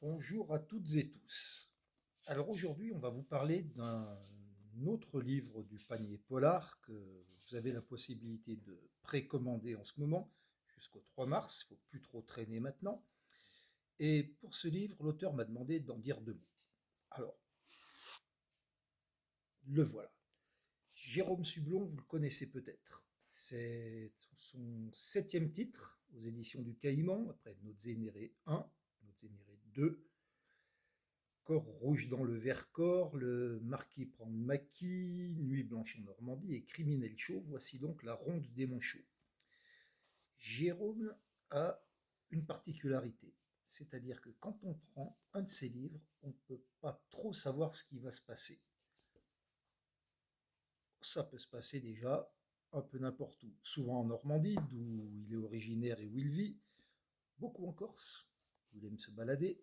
Bonjour à toutes et tous. Alors aujourd'hui, on va vous parler d'un autre livre du panier polar que vous avez la possibilité de précommander en ce moment jusqu'au 3 mars. Il ne faut plus trop traîner maintenant. Et pour ce livre, l'auteur m'a demandé d'en dire deux mots. Alors, le voilà. Jérôme Sublon, vous le connaissez peut-être. C'est son 7e titre aux éditions du Caïman, après Notes Énérées 1, Notes Énérées 2, Corps rouge dans le Vercors, le marquis prend le maquis, Nuit blanche en Normandie et Criminel chaud, voici donc la ronde des manchots. Jérôme a une particularité, c'est-à-dire que quand on prend un de ses livres, on ne peut pas trop savoir ce qui va se passer. Ça peut se passer déjà un peu n'importe où, souvent en Normandie, d'où il est originaire et où il vit, beaucoup en Corse, où il aime se balader.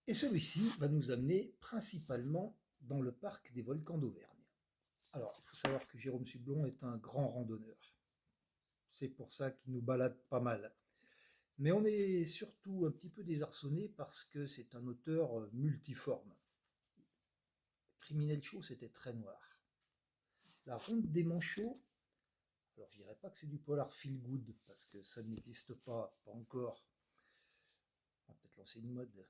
Et celui-ci va nous amener principalement dans le parc des volcans d'Auvergne. Alors, il faut savoir que Jérôme Sublon est un grand randonneur. C'est pour ça qu'il nous balade pas mal. Mais on est surtout un petit peu désarçonné parce que c'est un auteur multiforme. Criminel chaud, c'était très noir. La ronde des manchots, alors je dirais pas que c'est du polar feel good parce que ça n'existe pas encore. On va peut-être lancer une mode.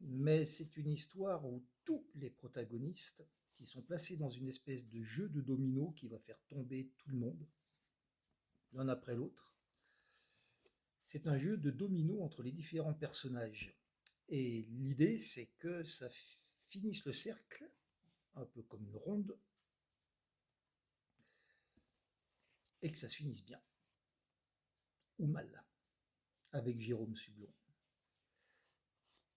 Mais c'est une histoire où tous les protagonistes qui sont placés dans une espèce de jeu de domino qui va faire tomber tout le monde, l'un après l'autre. C'est un jeu de domino entre les différents personnages. Et l'idée, c'est que ça finisse le cercle, un peu comme une ronde, et que ça se finisse bien, ou mal, avec Jérôme Sublon.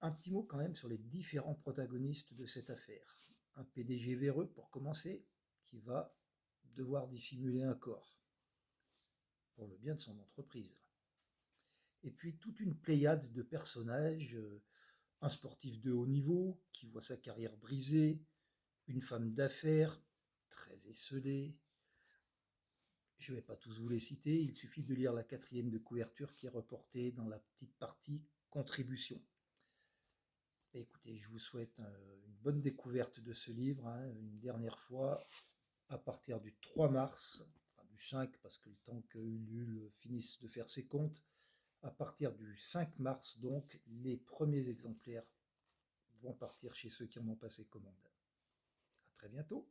Un petit mot quand même sur les différents protagonistes de cette affaire. Un PDG véreux, pour commencer, qui va devoir dissimuler un corps, pour le bien de son entreprise. Et puis toute une pléiade de personnages, un sportif de haut niveau qui voit sa carrière brisée, une femme d'affaires très esseulée. Je ne vais pas tous vous les citer, il suffit de lire la 4e de couverture qui est reportée dans la petite partie contribution. Et écoutez, je vous souhaite une bonne découverte de ce livre, une dernière fois, à partir du 3 mars, enfin du 5 parce que le temps que Ulule finisse de faire ses comptes, à partir du 5 mars donc, les premiers exemplaires vont partir chez ceux qui en ont passé commande. À très bientôt.